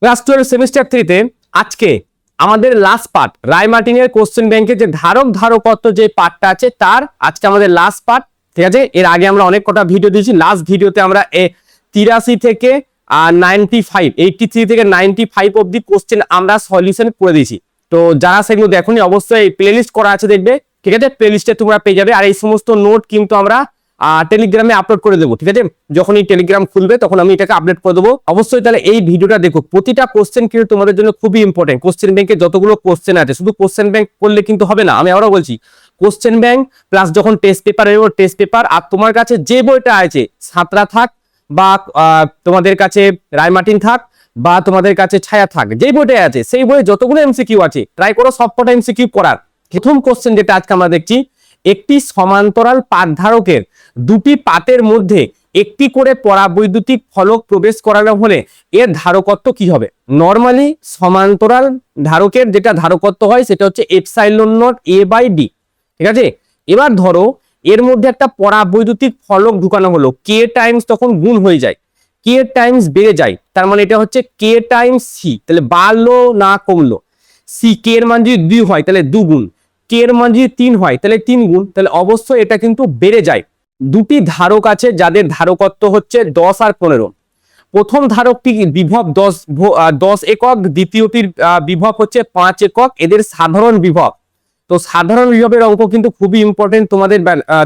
Class 12 semester 3 তে আজকে আমাদের লাস্ট পার্ট রায়মার্টিনের কোশ্চেন ব্যাংকের যে ধারকত্ব যে পার্টটা আছে তার আজকে আমাদের লাস্ট পার্ট। ঠিক আছে, এর আগে আমরা অনেক কটা ভিডিও দিয়েছি। লাস্ট ভিডিওতে আমরা 83 থেকে 95 83 থেকে 95 অবধি কোশ্চেন আমরা সলিউশন করে দিয়েছি। তো যারা সেগুলো দেখোনি অবশ্যই প্লেলিস্ট করা আছে দেখবে। ঠিক আছে, প্লেলিস্টে তোমরা পেয়ে যাবে। আর এই সমস্ত নোট কিন্তু আমরা টেলিগ্রামে আপলোড করে দেবো। ঠিক আছে, যখনই টেলিগ্রাম খুলবে তখন আমি এটাকে আপডেট করে দেবো। অবশ্যই তাহলে এই ভিডিওটা দেখো, প্রতিটা কোশ্চেন কিন্তু তোমাদের জন্য খুবই ইম্পর্টেন্ট। কোশ্চেন ব্যাংকে যতগুলো কোশ্চেন আছে শুধু কোশ্চেন ব্যাংক করলে কিন্তু হবে না। আমি আবারও বলছি, কোশ্চেন ব্যাংক প্লাস যখন টেস্ট পেপার এর টেস্ট পেপার, আর তোমার কাছে যে বইটা আছে সাঁতরা থাক বা তোমাদের কাছে রায়মার্টিন থাক বা তোমাদের কাছে ছায়া থাক, যেই বইটা আছে সেই বইয়ে যতগুলো এমসিকিউ আছে ট্রাই করো সবকটা এমসিকিউ করার। প্রথম কোশ্চেন যেটা আজকে আমরা দেখছি, একটি সমান্তরাল পাত ধারকের দুটি পাতের মধ্যে একটি করে পরাবৈদ্যুতিক ফলক প্রবেশ করানো হলে এর ধারকত্ব কি হবে? নরমালি সমান্তরাল ধারকের যেটা ধারকত্ব হয় সেটা হচ্ছে epsilon not A by D. ঠিক আছে, এবার ধরো এর মধ্যে একটা পরাবৈদ্যুতিক ফলক ঢুকানো হলো, কে টাইমস তখন গুণ হয়ে যায়, কে টাইমস বেড়ে যায়, তার মানে এটা হচ্ছে কে টাইমস সি। তাহলে বাড়লো না কমলো? সি কে এর মান যদি 2 হয় তাহলে 2 গুণ, কে এর মান যদি 3 হয় তাহলে 3 গুণ, তাহলে অবশ্যই এটা কিন্তু বেড়ে যায়। দুটি ধারক আছে যাদের ধারকত্ব হচ্ছে 10 আর 15। প্রথম ধারকটি বিভব 10 একক, দ্বিতীয়টির বিভব হচ্ছে 5 একক, এদের সাধারণ বিভব। তো সাধারণ বিভবের অঙ্ক কিন্তু খুবই ইম্পর্টেন্ট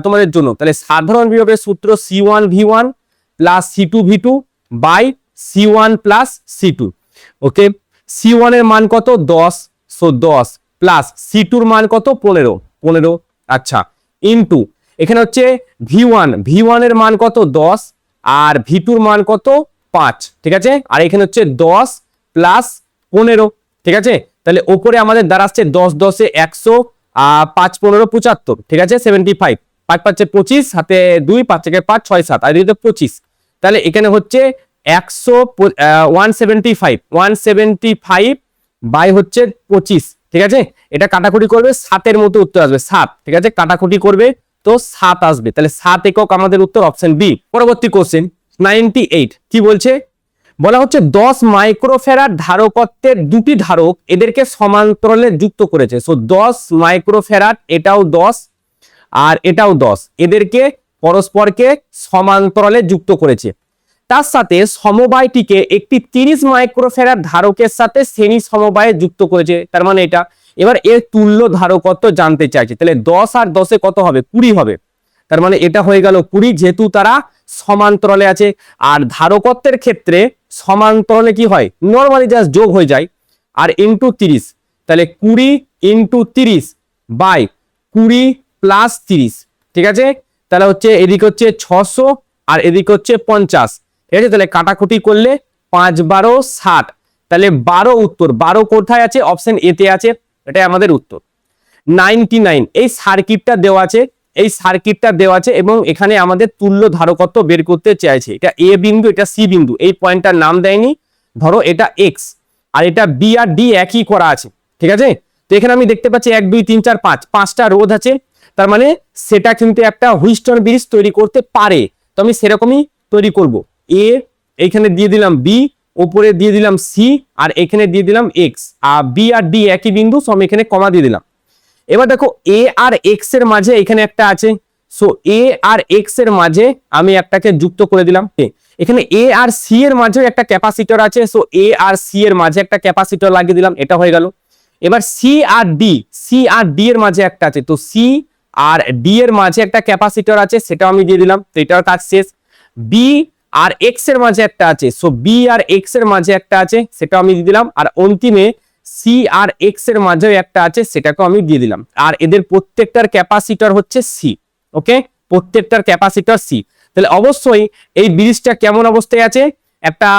তোমাদের জন্য। তাহলে সাধারণ বিভবের সূত্র C1V1 plus C2V2 by C1 plus C2। Okay, C1 এর মান কত? 10, সো 10 প্লাস C2 এর মান কত? 15। আচ্ছা, ইনটু এখানে হচ্ছে V1 এর মান কত? 10 আর V2 এর মান কত? 5। ঠিক আছে, আর এখানে হচ্ছে 10 প্লাস 15। ঠিক আছে, তাহলে ওপরে আমাদের দাঁড়াচ্ছে 10 10 এ 100, 5 15 75। ঠিক আছে, 75, 5 5 25, হাতে 2, 5 থেকে 5 6 7 আর এদিকে 25। তাহলে এখানে হচ্ছে 175 বাই হচ্ছে 25। ঠিক আছে, এটা কাটাকুটি করবে 7 এর মতো উত্তর আসবে 7। ঠিক আছে, কাটাকুটি করবে তো 7 আসবে, তাহলে 7 একক আমাদের উত্তর, অপশন বি। পরবর্তী কোশ্চেন 98 কি বলছে? বলা হচ্ছে 10 মাইক্রোফ্যারাড ধারকত্বের দুটি ধারক এদেরকে সমান্তরালে যুক্ত করেছে। সো 10 মাইক্রোফ্যারাড, এটাও 10 আর এটাও 10, এদেরকে পরস্পরকে সমান্তরালে যুক্ত করেছে। তার সাথে সমবায়টিকে একটি 30 মাইক্রোফ্যারাড ধারকের সাথে শ্রেণী সমবায়ে যুক্ত করেছে। তার মানে এটা, এবার এর তুল্য ধারকত্ব জানতে চাইছে। তাহলে 10 আর 10 এ কত হবে? 20 হবে। তার মানে এটা হয়ে গেল 20, যেহেতু তারা সমান্তরালে আছে। আর ধারকত্বের ক্ষেত্রে সমান্তরালে কি হয়? নরমালি জাস্ট যোগ হয়ে যায় আর ইনটু 30। তাহলে 20 ইনটু 30 বাই 20 প্লাস 30। ঠিক আছে, তাহলে হচ্ছে এদিকে হচ্ছে 600 আর এদিকে হচ্ছে 50। ঠিক আছে, তাহলে কাটাকুটি করলে 5 12 60, তাহলে 12 উত্তর। 12 কোথায় আছে? অপশন এ তে আছে, এটাই আমাদের উত্তর। 99 এই সার্কিটটা দেওয়া আছে, এবং এখানে আমাদের তুল্য ধারকত্ব বের করতে চাইছে। এটা এ বিন্দু, এটা সি বিন্দু, এই পয়েন্টটার নাম দেয়নি। ধরো এটা এক্স আর এটা বি আর ডি একই করা আছে। ঠিক আছে, তো এখানে আমি দেখতে পাচ্ছি 1 2 3 4 5, 5টা রোধ আছে। তার মানে সেটা কিন্তু একটা হুইস্টন ব্রিজ তৈরি করতে পারে। তো আমি সেরকমই তৈরি করব। এ এইখানে দিয়ে দিলাম বি, উপরে দিয়ে দিলাম সি, আর এখানে দিয়ে দিলাম এক্স। আর বি আর ডি একই বিন্দু, সো আমি এখানে কমা দিয়ে দিলাম। এবার দেখো এ আর এক্স এর মাঝে এখানে একটা আছে, সো এ আর এক্স এর মাঝে আমি একটাকে যুক্ত করে দিলাম। এখানে এ আর সি এর মাঝে একটা ক্যাপাসিটর আছে, সো এ আর সি এর মাঝে একটা ক্যাপাসিটর লাগিয়ে দিলাম, এটা হয়ে গেল। এবার সি আর ডি এর মাঝে একটা আছে, তো সি আর ডি এর মাঝে একটা ক্যাপাসিটর আছে, সেটাও আমি দিয়ে দিলাম, তো এটার কাজ শেষ। বি আর এক্স এর মাঝে একটা আছে, সো বি আর এক্স এর মাঝে একটা আছে, সেটাও আমি দিয়ে দিলাম। আর অন্তিমে সি আর এক্স এর মাঝেও একটা আছে, সেটাকেও আমি দিয়ে দিলাম। আর এদের প্রত্যেকটার ক্যাপাসিটর হচ্ছে সি। ওকে, প্রত্যেকটার ক্যাপাসিটর সি। তাহলে অবশ্যই এই ব্রিজটা কেমন অবস্থায় আছে? একটা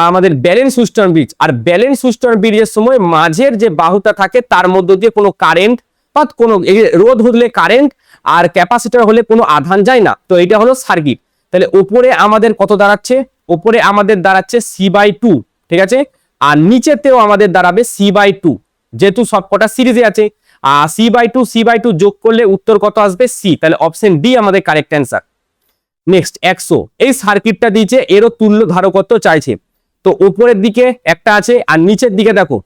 আমাদের ব্যালেন্স হুইস্টন ব্রিজ। আর ব্যালেন্স হুইস্টন ব্রিজের সময় মাঝের যে বাহুটা থাকে তার মধ্য দিয়ে কোনো কারেন্ট বা কোনো রোধ হলে কারেন্ট আর ক্যাপাসিটর হলে কোনো আধান যায় না। তো এটা হলো সার্কিট। তাহলে উপরে আমাদের কত দাঁড়াচ্ছে? উপরে আমাদের দাঁড়াচ্ছে C/2। ঠিক আছে, আর নিচেতেও আমাদের দাঁড়াবে C/2, যেহেতু সবকটা সিরিজে আছে। আর C/2 যোগ করলে উত্তর কত আসবে? সি। তাহলে অপশন ডি আমাদের কারেক্ট অ্যান্সার। নেক্সট 100 এই সার্কিটটা দিয়েছে, এরও তুল্য ধারকত্ব চাইছে। তো উপরের দিকে একটা আছে আর নিচের দিকে দেখো,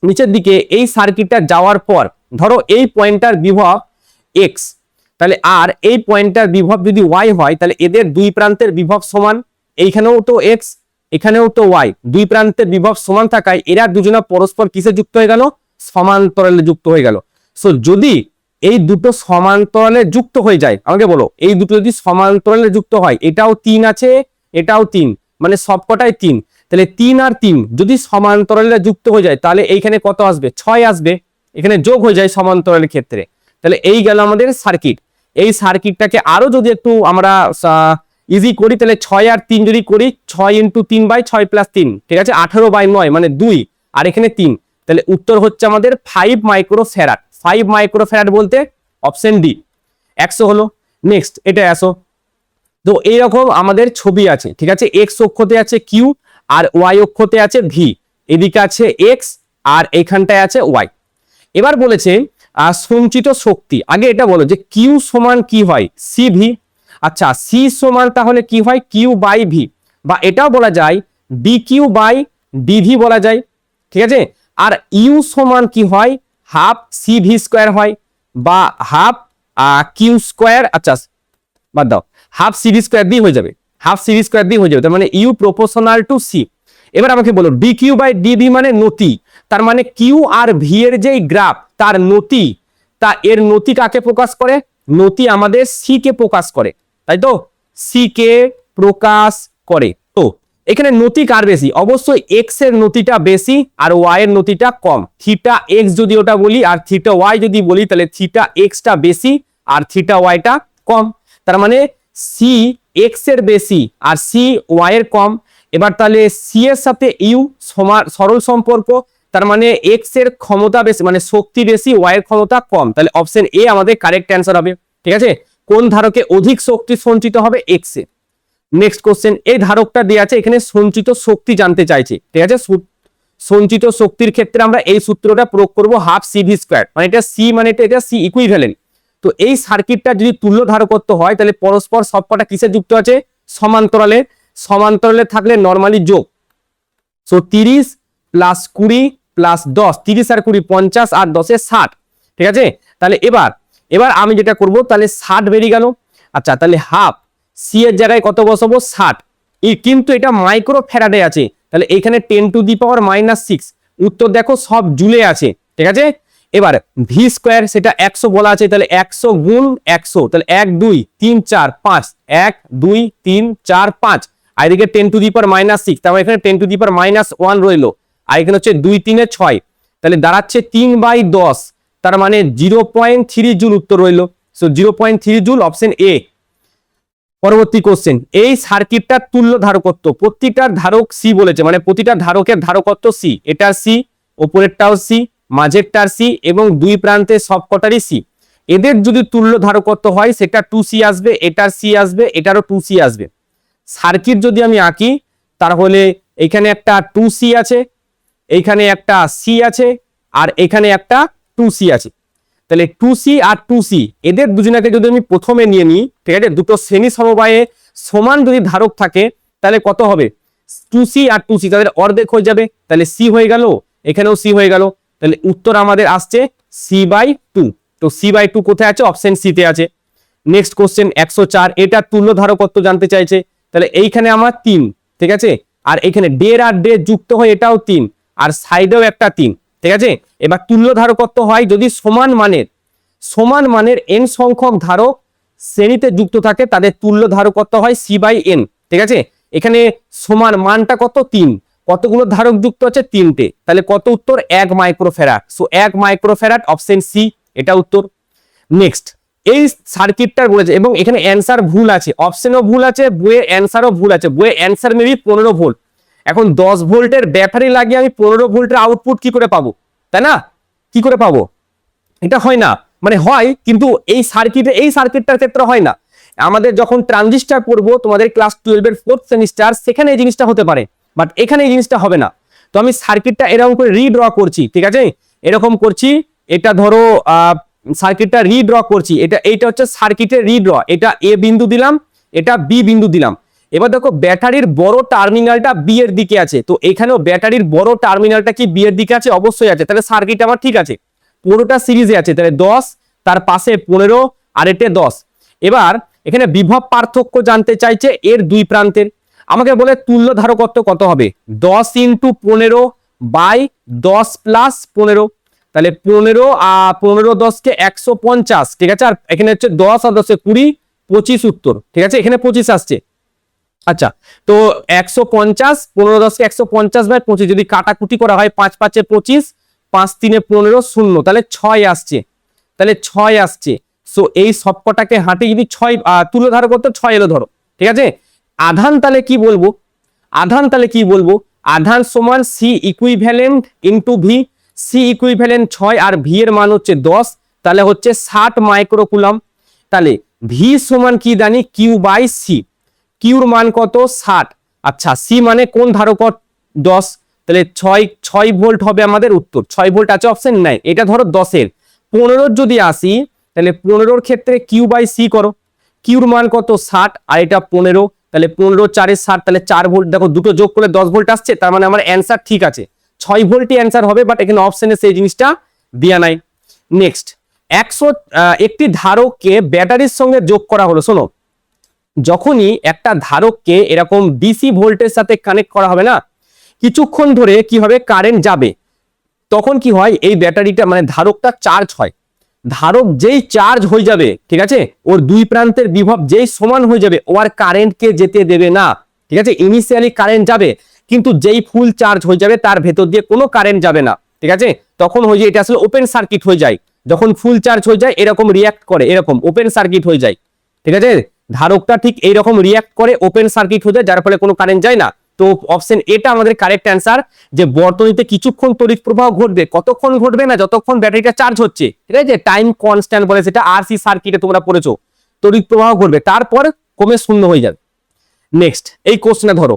নিচের দিকে এই সার্কিটটা যাওয়ার পর ধরো এই পয়েন্টটার বিভব এক্স, তাহলে আর এই পয়েন্টটার বিভব যদি ওয়াই হয় তাহলে এদের দুই প্রান্তের বিভব সমান, এইখানেও তো এক্স এখানেও তো ওয়াই, দুই প্রান্তের বিভব সমান থাকায় এরা দুজনা পরস্পর কিসে যুক্ত হয়ে গেল, সমান্তরালে যুক্ত হয়ে গেল। সো যদি এই দুটো সমান্তরালে যুক্ত হয়ে যায়, আমাকে বলো এই দুটো যদি সমান্তরালে যুক্ত হয়, এটাও 3 আছে এটাও 3, মানে সবকটাই 3, তাহলে 3 আর 3 যদি সমান্তরালে যুক্ত হয়ে যায় তাহলে এইখানে কত আসবে, 6 আসবে, এখানে যোগ হয়ে যায় সমান্তরালের ক্ষেত্রে। তাহলে এই গেল আমাদের সার্কিট। এই সার্কিটটাকে আরো যদি একটু আমরা ইজি করি তাহলে 6 আর 3 যদি করি, 6 × 3/6 + 3, ঠিক আছে, 18/9 মানে 2, আর এখানে 3, তাহলে উত্তর হচ্ছে আমাদের 5 মাইক্রোফ্যারাড। 5 মাইক্রোফ্যারাড বলতে অপশন ডি 100 হলো। নেক্সট এটা আসো, তো এইরকম আমাদের ছবি আছে, ঠিক আছে, এক্স অক্ষতে আছে কিউ আর ওয়াই অক্ষতে আছে ভি, এদিকে আছে এক্স আর এইখানটায় আছে ওয়াই। এবার বলেছে সঞ্চিত শক্তি, আগে এটা বলো যে কিউ সমান কি হয়, সি ভি। আচ্ছা সি সমান তাহলে কি হয়, কিউ বাই ভি, বা এটাও বলা যায় ডি কিউ বাই ডিভি বলা যায়, ঠিক আছে। আর ইউ সমান কি হয়, হাফ সি ভি স্কোয়ার হয়, বা হাফ কিউ স্কোয়ার, আচ্ছা বাদ দাও, হাফ সি ভি স্কোয়ার দিয়ে হয়ে যাবে, হাফ সি ভি স্কোয়ার দিয়ে হয়ে যাবে, তার মানে ইউ প্রপোর্শনাল টু সি। এবার আমাকে বলো ডি কিউ বাই ডিভি মানে নতি, তার মানে কিউ আর ভি এর যে গ্রাফ তার নতি, তা এর নতি কাকে প্রকাশ করে, নতি আমাদের সি কে প্রকাশ করে, তাই তো, সি কে প্রকাশ করে। তো এখানে নতি কার বেশি, অবশ্যই এক্স এর নতিটা বেশি আর ওয়াই এর নতিটা কম। থিটা এক্স যদি ওটা বলি আর থিটা ওয়াই যদি বলি তাহলে থিটা এক্সটা বেশি আর থিটা ওয়াইটা কম, তার মানে সি এক্স এর বেশি আর সি ওয়াই এর কম। এবার তাহলে সি এর সাথে ইউ সরল সম্পর্ক, তার মানে এক্স এর ক্ষমতা বেশি মানে শক্তি বেশি, ওয়াই এর ক্ষমতা কম, তাহলে অপশন এ আমাদের কারেক্ট অ্যান্সার হবে, ঠিক আছে। কোন ধারকে অধিক শক্তি সঞ্চিত হবে, এক্স এ। নেক্সট কোশ্চেন, এই ধারকটা দেওয়া আছে, এখানে সঞ্চিত শক্তি জানতে চাইছে, ঠিক আছে। সঞ্চিত শক্তির ক্ষেত্রে আমরা এই সূত্রটা প্রয়োগ করব, হাফ সি ভি স্কোয়ার, মানে এটা সি মানে এটা সি ইকুইভ্যালেন্ট। তো এই সার্কিটটা যদি তুল্য ধারকত্ব হয় তাহলে পরস্পর সবকটা কিসে যুক্ত আছে, সমান্তরালে। সমান্তরালে থাকলে নরমালি যোগ, সো 30 + 20 + 10, 30 আর 20 50 আর 10 60, ঠিক আছে। তাহলে এবার আমি যেটা করব, তাহলে 60 বেরিয়ে গেল। আচ্ছা তাহলে হাফ সি এর জায়গায় কত বসাবো, 60, কিন্তু এটা মাইক্রো ফ্যারাডে আছে, তাহলে এখানে 10⁻⁻6, উত্তর দেখো সব জুলে আছে, ঠিক আছে। এবার ভি স্কোয়ার সেটা 100 বলা আছে, তাহলে 100 গুণ 100, তাহলে 1 2 3 4 5, 1 2 3 4 5, আর এদিকে 10⁻⁻6, তারপর এখানে 10⁻⁻1 রইলো, আর এখানে হচ্ছে 2 3 এ 6, তাহলে দাঁড়াচ্ছে 3/10, তার মানে 0.3 জুল উত্তর রইলো, সো 0.3 জুল, অপশন এ। পরবর্তী কোশ্চেন, এই সার্কিটটার তুল্য ধারকত্ব, প্রতিটার ধারক সি বলেছে, মানে প্রতিটা ধারকের ধারকত্ব সি, এটার সি, উপরেরটাও সি, মাঝেরটার সি এবং দুই প্রান্তে সবকটারই সি। এদের যদি তুল্য ধারকত্ব হয় সেটা 2c আসবে, এটার সি আসবে, এটারও 2c আসবে। সার্কিট যদি আমি আঁকি তাহলে এখানে একটা 2c আছে, এইখানে একটা সি আছে, আর এখানে একটা 2c আছে, তাহলে 2c আর 2c এদের দুজনাকে যদি আমি প্রথমে নিয়ে নিই, ঠিক আছে, দুটো শ্রেণী সমবায়ে সমান যদি ধারক থাকে তাহলে কত হবে, 2c আর 2c তাদের অর্ধেক হয়ে যাবে, তাহলে c হয়ে গেল, এখানেও c হয়ে গেল, তাহলে উত্তর আমাদের আসছে c/2। তো c/2 কোথায় আছে, অপশন সি তে আছে। নেক্সট কোশ্চেন 104, এটা তুল্য ধারকত্ব জানতে চাইছে, তাহলে এইখানে আমার 3, ঠিক আছে, আর এখানে ডের আর ডে যুক্ত হয় এটাও 3, আর সাইডেও একটা 3, ঠিক আছে। এবার তুল্য ধারকত্ব হয় যদি সমান মানের n সংখ্যক ধারক শ্রেণীতে যুক্ত থাকে, তাদের তুল্য ধারকত্ব হয় c/n, ঠিক আছে। এখানে সমান মানটা কত, 3, কতগুলো ধারক যুক্ত আছে, 3টে, তাহলে কত উত্তর, 1 microfarad, so 1 microfarad, option C এটা উত্তর। নেক্সট, এই সার্কিটটার বলেছে এবং এখানে অ্যান্সার ভুল আছে, অপশনও ভুল আছে, বইয়ের অ্যান্সারও ভুল আছে, বইয়ের অ্যান্সার মেবি 15 ভোল্ট। এখন 10 ভোল্টের ব্যাটারি লাগিয়ে আমি 15 ভোল্টের আউটপুট কি করে পাবো, তাই না, কি করে পাবো, এটা হয় না, মানে হয় কিন্তু এই সার্কিটটার ক্ষেত্রে হয় না। আমাদের যখন ট্রানজিস্টার পড়বো তোমাদের ক্লাস 12 এর 4th সেমিস্টার, সেখানে এই জিনিসটা হতে পারে, বাট এখানে এই জিনিসটা হবে না। তো আমি সার্কিটটা এরকম করে রিড্র করছি, ঠিক আছে, এরকম করছি, এটা ধরো সার্কিটটা রিড্র করছি, এইটা হচ্ছে সার্কিটের রিড্র, এটা এ বিন্দু দিলাম, এটা বি বিন্দু দিলাম। এবার দেখো ব্যাটারির বড় টার্মিনালটা বি এর দিকে আছে, তো এখানেও ব্যাটারির বড় টার্মিনালটা কি বি এর দিকে আছে, অবশ্যই আছে, তাহলে সার্কিট আমার ঠিক আছে, পুরোটা সিরিজে আছে, তাহলে 10 তার পাশে 15 আর এতে 10। এবার এখানে বিভব পার্থক্য জানতে চাইছে এর দুই প্রান্তের, আমাকে বলে তুল্য ধারকত্ব কত হবে, 10 ইন্টু 15 বাই 10 প্লাস 15, তাহলে 15 10 কে 150, ঠিক আছে, আর এখানে হচ্ছে 10 আর 10 20, 25 উত্তর, ঠিক আছে, এখানে 25 আসছে। আচ্ছা, তো 150, 15 10 কে 150 বাই 25 যদি কাটাকুটি করা হয়, 5 5 এ 25, 5 3 এ 15, 0, তাহলে 6 আসছে, তাহলে 6 আসছে। সো এই সবকটাকে হাঁটে যদি 6 তুলে ধারক করতে 6 এলো ধরো, ঠিক আছে। আধান তাহলে কি বলবো, আধান তাহলে কি বলবো, আধান সমান C equivalent into V, C equivalent 6 আর ভি এর মান হচ্ছে 10, তাহলে হচ্ছে 60 মাইক্রোকুলাম। তাহলে ভি সমান কি জানি, কিউ বাই সি, কিউর মান কত 60, আচ্ছা সি মানে কোন ধারকর 10, তাহলে 6 ভোল্ট হবে আমাদের উত্তর, 6 ভোল্ট আছে অপশন নাই, এটা ধরো 10 এর। 15 যদি আসি, তাহলে 15 ক্ষেত্রে কিউ বাই সি করো, কিউর মান কত 60 আর এটা 15, তাহলে 15 4 এ 60, তাহলে 4 ভোল্ট, দেখো দুটো যোগ করলে 10 ভোল্ট আসছে, তার মানে আমার অ্যান্সার ঠিক আছে, 6 ভোল্টই অ্যান্সার হবে, বাট এখানে অপশনে সেই জিনিসটা দেয়া নাই। নেক্সট, একটি ধারককে ব্যাটারির সঙ্গে যোগ করা হলো, শোনো, যখনই একটা ধারককে এরকম ডিসি ভোল্টের সাথে কানেক্ট করা হবে না, কিছুক্ষণ ধরে কি হবে, কারেন্ট যাবে, তখন কি হয়, এই ব্যাটারিটা মানে ধারকটা চার্জ হয়, ধারক যেই চার্জ হয়ে যাবে, ঠিক আছে, ওর দুই প্রান্তের বিভব যেই সমান হয়ে যাবে, ও আর কারেন্টকে যেতে দেবে না, ঠিক আছে, ইনিশিয়ালি কারেন্ট যাবে, কিন্তু যেই ফুল চার্জ হয়ে যাবে তার ভেতর দিয়ে কোনো কারেন্ট যাবে না, ঠিক আছে, তখন হয়ে যায় এটা আসলে ওপেন সার্কিট হয়ে যায়, যখন ফুল চার্জ হয়ে যায় এরকম রিয়াক্ট করে, এরকম ওপেন সার্কিট হয়ে যায়, ঠিক আছে, ধারকটা ঠিক এইরকম রিয়াক্ট করে ওপেন সার্কিট হয়ে যায়, যার ফলে কোনো কারেন্ট যায় না। তো অপশন এটা আমাদের কারেক্ট অ্যান্সার, যে বর্তনীতে কিছুক্ষণ তড়িৎ প্রবাহ ঘটবে, কতক্ষণ ঘটবে না, যতক্ষণ ব্যাটারিটা চার্জ হচ্ছে, ঠিক আছে, টাইম কনস্ট্যান্ট বলে সেটা, আরসি সার্কিটে তোমরা পড়েছো, তড়িৎ প্রবাহ ঘটবে, তারপর কমে শূন্য হয়ে যাবে। নেক্সট এই কোশ্চেনে ধরো,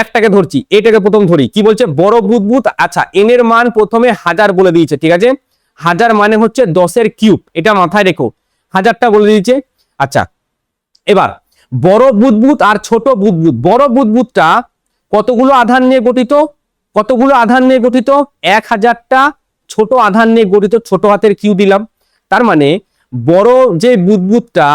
একটাকে ধরছি, এটাকে প্রথম ধরি, কি বলছে, বড় বুদবুদ, আচ্ছা এন এর মান প্রথমে 1000 বলে দিয়েছে, ঠিক আছে, 1000 মানে হচ্ছে 10 এর কিউব, এটা মাথায় রেখো, 1000টা বলে দিয়েছে। আচ্ছা এবার বড় বুদবুদ আর ছোট বুদবুদ, বড় বুদবুদটা কতগুলো আধান নিয়ে গঠিত, কতগুলো আধান নিয়ে গঠিত, 1000টা ছোট আধান নিয়ে গঠিত, ছোট হাতের কিউ দিলাম, তার মানে বড় যে বুদবুদটা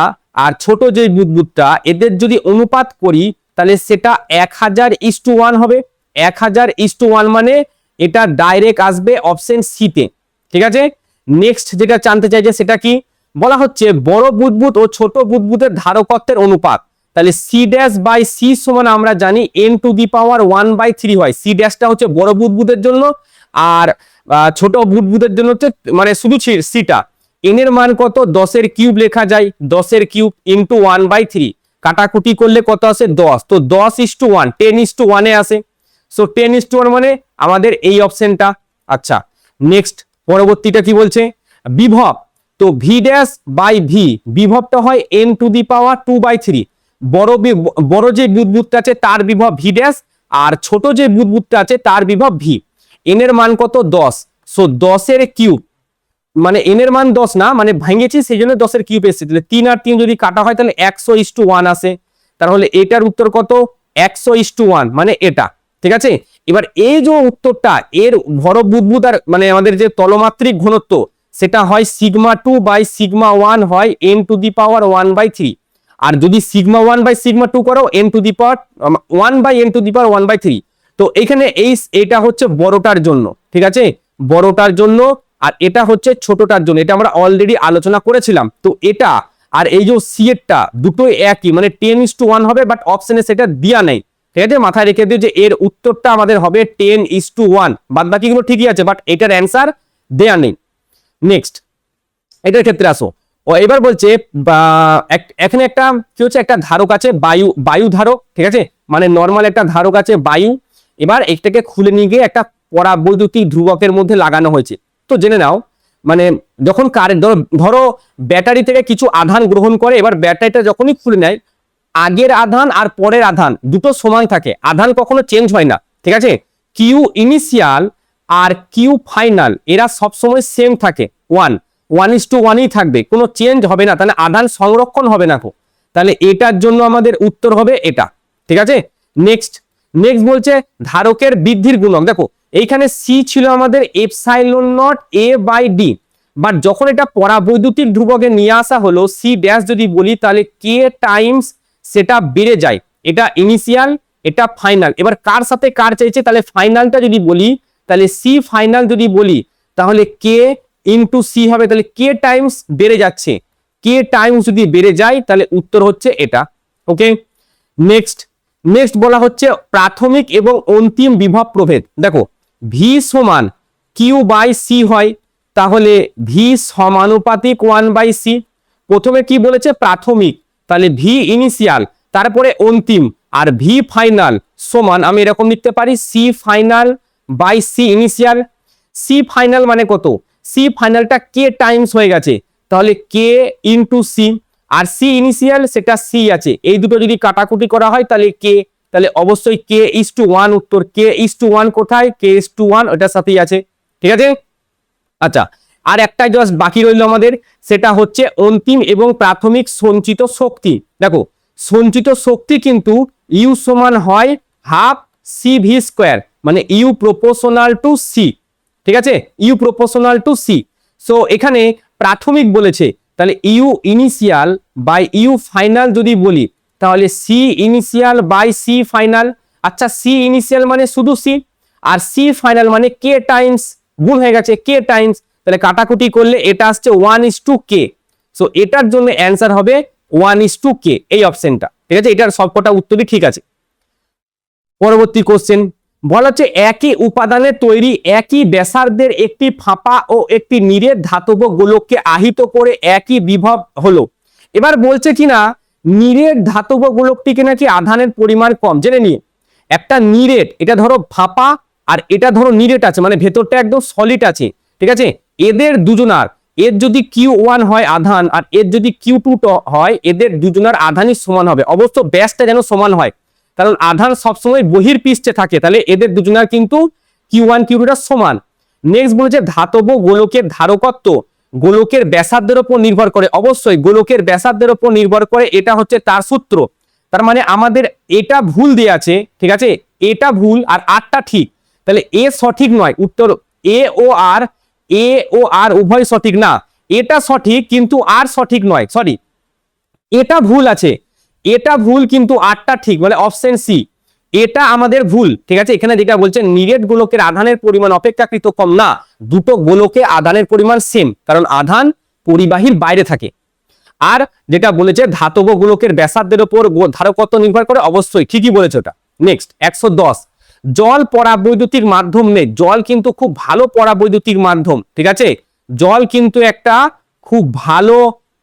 আর ছোট যে বুদবুদটা, এদের যদি অনুপাত করি, তাহলে সেটা 1000:1 হবে, 1000:1 মানে এটা ডাইরেক্ট আসবে অপশন সি তে, ঠিক আছে। নেক্সট যেটা জানতে চাইছে সেটা কি, বলা হচ্ছে বড় বুদবুদ ও ছোট বুদবুদের ধারকত্বের অনুপাত, তাহলে সি ড্যাশ বাই সি সমান আমরা জানি n⁻1/3 হয়, সি ড্যাশটা হচ্ছে বড় বুদবুদের জন্য, আর ছোট বুদবুদের জন্য হচ্ছে মানে শুধু সিটা, এন এর মান কত, 10 এর কিউব লেখা যায়, 10 এর কিউব ইন্টু 1/3, কাটাকুটি করলে কত আসে 10, তো 10:1, 10:1 এ আসে, সো 10:1 মানে আমাদের এই অপশনটা। আচ্ছা নেক্সট পরবর্তীটা কি বলছে, বিভব, তো ভি ড্যাশ বাই ভি, বিভবটা হয় n⁻2/3, বড় যে বুদবুদটা আছে তার বিভব ভি ড্যাশ, আর ছোট যে বুদবুদটা আছে তার বিভব ভি, এন এর মান কত 10, সো 10 এর কিউব, মানে এন এর মান 10 না, মানে ভাঙিয়েছি সেই জন্য 10 এর কিউব এসেছে, তাহলে 3 আর 3 যদি কাটা হয় তাহলে 100:1 আসে, তাহলে এটার উত্তর কত 100:1, মানে এটা, ঠিক আছে। এবার এই যে উত্তরটা, এর ভর বুদবুদ আর মানে আমাদের যে তলমাত্রিক ঘনত্ব, সেটা হয় σ2/σ1 হয় n⁻1/3, আর যদি σ1/σ2 করো n⁻1/n⁻1/3, তো এখানে এটা হচ্ছে বড়টার জন্য, ঠিক আছে, বড়টার জন্য, আর এটা হচ্ছে ছোটটার জন্য, এটা আমরা অলরেডি আলোচনা করেছিলাম। তো এটা আর এই যে সি এরটা দুটোই একই, মানে 10:1 হবে, বাট অপশনে সেটা দেয়া নেই, ঠিক আছে, মাথায় রেখে দিও যে এর উত্তরটা আমাদের হবে 10:1, বাদ বাকিগুলো ঠিকই আছে, বাট এটার অ্যান্সার দেয়া নেই। নেক্সট এটার ক্ষেত্রে আসো, ও এবার বলছে এখানে একটা কি হচ্ছে, একটা ধারক আছে বায়ু ধারক, ঠিক আছে, মানে নর্মাল একটা ধারক আছে বায়ু, এবার এটাকে খুলে নিয়ে গিয়ে একটা পরাবৈদ্যুতিক ধ্রুবকের মধ্যে লাগানো হয়েছে। তো জেনে নাও, মানে যখন কারেন্ট ধরো ব্যাটারি থেকে কিছু আধান গ্রহণ করে, এবার ব্যাটারিটা যখনই খুলে নেয়, আগের আধান আর পরের আধান দুটো সমান থাকে, আধান কখনো চেঞ্জ হয় না, ঠিক আছে, কিউ ইনিশিয়াল আর কিউ ফাইনাল এরা সবসময় সেম থাকে, 1:1 থাকবে, কোনো চেঞ্জ হবে না, তাহলে আধান সংরক্ষণ হবে না। তাহলে এটার জন্য আমাদের উত্তর হবে এটা, ঠিক আছে। নেক্সট নেক্সট বলছে ধারকের বৃদ্ধির গুণক। দেখো এইখানে সি ছিল আমাদের epsilon not A by D, but যখন এটা পরাবৈদ্যুতিক ধ্রুবকে নিয়ে আসা হলো সি ড্যাশ যদি বলি তাহলে কে টাইমস সেটা বেড়ে যায়। এটা ইনিশিয়াল, এটা ফাইনাল। এবার কার সাথে কার চাইছে, তাহলে ফাইনালটা যদি বলি তাহলে সি ফাইনাল যদি বলি তাহলে কে ইনটু সি হবে, তাহলে কে টাইমস বেড়ে যাচ্ছে। কে টাইমস যদি বেড়ে যায় তাহলে উত্তর হচ্ছে এটা। ওকে। নেক্সট নেক্সট বলা হচ্ছে প্রাথমিক এবং অন্তিম বিভব প্রভেদ। দেখো ভি সমান কিউ বাই সি হয়, তাহলে ভি সমানুপাতিক 1/c। প্রথমে কি বলেছে প্রাথমিক, তাহলে ভি ইনিশিয়াল, তারপরে অন্তিম, আর ভি ফাইনাল সমান আমি এরকম লিখতে পারি C final by C initial. C final মানে কত, সি ফাইনালটা কে টাইমস হয়ে গেছে, তাহলে কে ইনটু সি, আর সি ইনিশিয়াল সেটা সি আছে, এই দুটো যদি কাটাকুটি করা হয় তাহলে কে, তাহলে অবশ্যই কে ইস টু 1 উত্তর। কে ইস টু 1 কোথায়, কে ইস টু 1 ওটার সাথেই আছে। ঠিক আছে। আচ্ছা, আর একটা জাস্ট বাকি রইল আমাদের, সেটা হচ্ছে অন্তিম এবং প্রাথমিক সঞ্চিত শক্তি। দেখো সঞ্চিত শক্তি কিন্তু ইউ সমান হয় হাফ সি ভি স্কোয়ার, মানে ইউ প্রপোর্শনাল টু সি। ঠিক আছে, U proportional to C. So এখানে প্রাথমিক বলেছে, তাহলে U initial by U final যদি বলি তাহলে C initial by C final. আচ্ছা, সি ইনিশিয়াল মানে শুধু সি, আর সি ফাইনাল মানে কে টাইমস, গুণ হয়ে গেছে কে টাইমস, তাহলে কাটাকুটি করলে এটা আসছে 1:k। সো এটার জন্য অ্যান্সার হবে 1:k, এই অপশনটা। ঠিক আছে, এটার সবকটা উত্তরই ঠিক আছে। পরবর্তী কোশ্চেন বলা হচ্ছে একই উপাদানে তৈরি একই ব্যাসার্ধের একটি ফাঁপা ও একটি নিরেট ধাতব গোলককে আহিত করে একই বিভব হলো। এবার বলছে কিনা নিরেট ধাতব গোলকটিকে নাকি আধানের পরিমাণ কম। জেনে নিয়ে একটা নিরেট, এটা ধরো ফাঁপা আর এটা ধরো নিরেট আছে, মানে ভেতরটা একদম সলিড আছে। ঠিক আছে, এদের দুজনার, এর যদি Q1 হয় আধান আর এর যদি Q2 হয়, এদের দুজনার আধানই সমান হবে। অবশ্য ব্যাসটা যেন সমান হয়, কারণ আধান সবসময় বহির্পৃষ্ঠে থাকে, তাহলে এদের দুজনার কিন্তু Q1 Q2 সমান। নেক্সট বলেছে ধাতব গোলকের ধারকত্ব গোলকের ব্যাসার্ধের উপর নির্ভর করে। অবশ্যই গোলকের ব্যাসার্ধের উপর নির্ভর করে, এটা হচ্ছে তার সূত্র। তার মানে আমাদের এটা ভুল দেয়া আছে, ঠিক আছে, এটা ভুল আর আরটা ঠিক, তাহলে এ সঠিক নয়। উত্তর এ ও আর উভয় সঠিক না, এটা সঠিক কিন্তু আর সঠিক নয়, সরি এটা ভুল আছে, এটা ভুল কিন্তু আরটা ঠিক, মানে অপশন সি এটা আমাদের ভুল। ঠিক আছে, এখানে যেটা বলছে নিরেট গোলকের আধানের পরিমাণ অপেক্ষাকৃত কম না, দুটো গোলকে আধানের পরিমাণ সেম, কারণ আধান পরিবাহীর বাইরে থাকে। আর যেটা বলেছে ধাতব গোলকের ব্যাসার্ধের উপর ধারকত্ব নির্ভর করে, অবশ্যই ঠিকই বলেছে ওটা। নেক্সট 110 জল পরাবৈদ্যুতিক মাধ্যম নেই। জল কিন্তু খুব ভালো পরাবৈদ্যুতিক মাধ্যম। ঠিক আছে, জল কিন্তু একটা খুব ভালো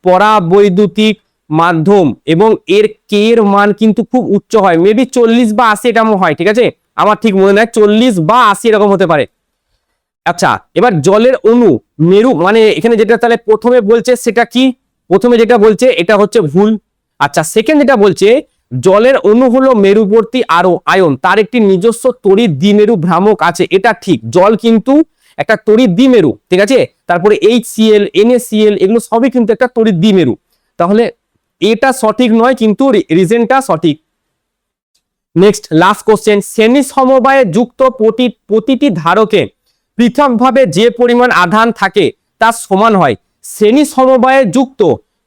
পরাবৈদ্যুতিক মাধ্যম এবং এর কে এর মান কিন্তু খুব উচ্চ হয়, মেবি 40 বা 80 এরকম হয়। ঠিক আছে, আমার ঠিক মনে নাই, 40 বা 80 এরকম হতে পারে। আচ্ছা, এবার জলের অণু মেরু, মানে এখানে যেটা তাহলে প্রথমে বলছে সেটা কি, প্রথমে যেটা বলছে এটা হচ্ছে ভুল। আচ্ছা, সেকেন্ড যেটা বলছে জলের অণু হলো মেরুবর্তী আয়ন, তার একটি নিজস্ব তড়িৎ দ্বিমেরু ভ্রামক আছে, এটা ঠিক। জল কিন্তু একটা তড়িৎ দ্বিমেরু। ঠিক আছে, তারপরে HCl NaCl এগুলো সবই কিন্তু একটা তড়িৎ দ্বিমেরু, তাহলে এটা সঠিক নয় কিন্তু রিজনটা সঠিক। নেক্সট লাস্ট কোশ্চেন শ্রেণী সমবায়ে যুক্ত প্রতিটি ধারকে পৃথকভাবে যে পরিমাণ আধান থাকে তা সমান হয়। শ্রেণী সমবায়ে যুক্ত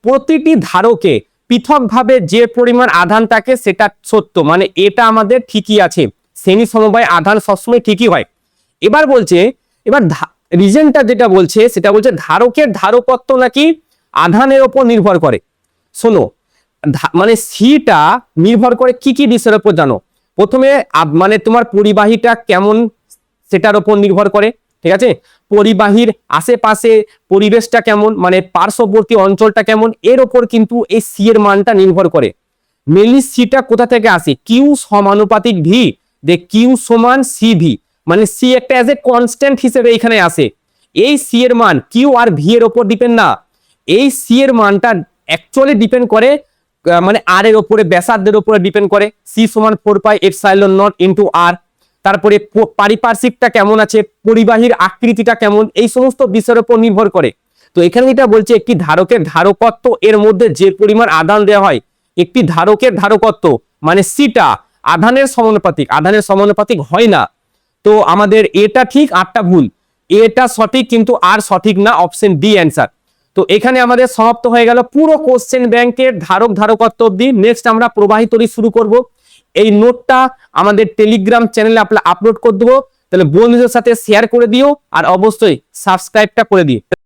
প্রতিটি ধারকে পৃথকভাবে যে পরিমাণ আধান থাকে সেটা সত্য, মানে এটা আমাদের ঠিকই আছে, শ্রেণী সমবায়ে আধান সবসময় ঠিকই হয়। এবার বলছে, এবার রিজনটা যেটা বলছে সেটা বলছে ধারকের ধারকত্ব নাকি আধানের উপর নির্ভর করে। শোনো, মানে সিটা নির্ভর করে কি কি বিষয়ের উপর জানো। প্রথমে মানে তোমার পরিবাহীটা কেমন সেটার উপর নির্ভর করে। ঠিক আছে, পরিবাহীর আশেপাশে পরিবেশটা কেমন, মানে পার্শ্ববর্তী অঞ্চলটা কেমন, এর ওপর কিন্তু এই সি এর মানটা নির্ভর করে। মেনলি সিটা কোথা থেকে আসে, কিউ সমানুপাতিক ভি, যে কিউ সমান সি ভি, মানে সি একটা অ্যাজ এ কনস্ট্যান্ট হিসেবে এখানে আসে। এই সি এর মান কিউ আর ভি এর ওপর ডিপেন্ড না, এই সি এর মানটা অ্যাকচুয়ালি ডিপেন্ড করে মানে আর এর উপরে ব্যাসার্ধের উপরে ডিপেন্ড করে। সি সমান 4πε0 ইন্টু আর, তারপরে পারিপার্শ্বিকটা কেমন আছে, পরিবাহীর আকৃতিটা কেমন, এই সমস্ত বিষয়ের উপর নির্ভর করে। তো এখানে যেটা বলছে একটি ধারকের ধারকত্ব এর মধ্যে যে পরিমাণ আদান দেওয়া হয় একটি ধারকের ধারকত্ব মানে সিটা আধানের সমানুপাতিক হয় না। তো আমাদের এটা ঠিক আরটা ভুল, এটা সঠিক কিন্তু আর সঠিক না, অপশন ডি অ্যান্সার। তো এখানে আমাদের সমাপ্ত হয়ে গেল পুরো কোশ্চেন ব্যাংকের ধারকত্ব অব্দি। নেক্সট আমরা প্রবাহী তড়িৎ শুরু করব। এই নোটটা আমাদের টেলিগ্রাম চ্যানেলে আপলোড করে দেবো, তাহলে বন্ধুদের সাথে শেয়ার করে দিও আর অবশ্যই সাবস্ক্রাইবটা করে দিও।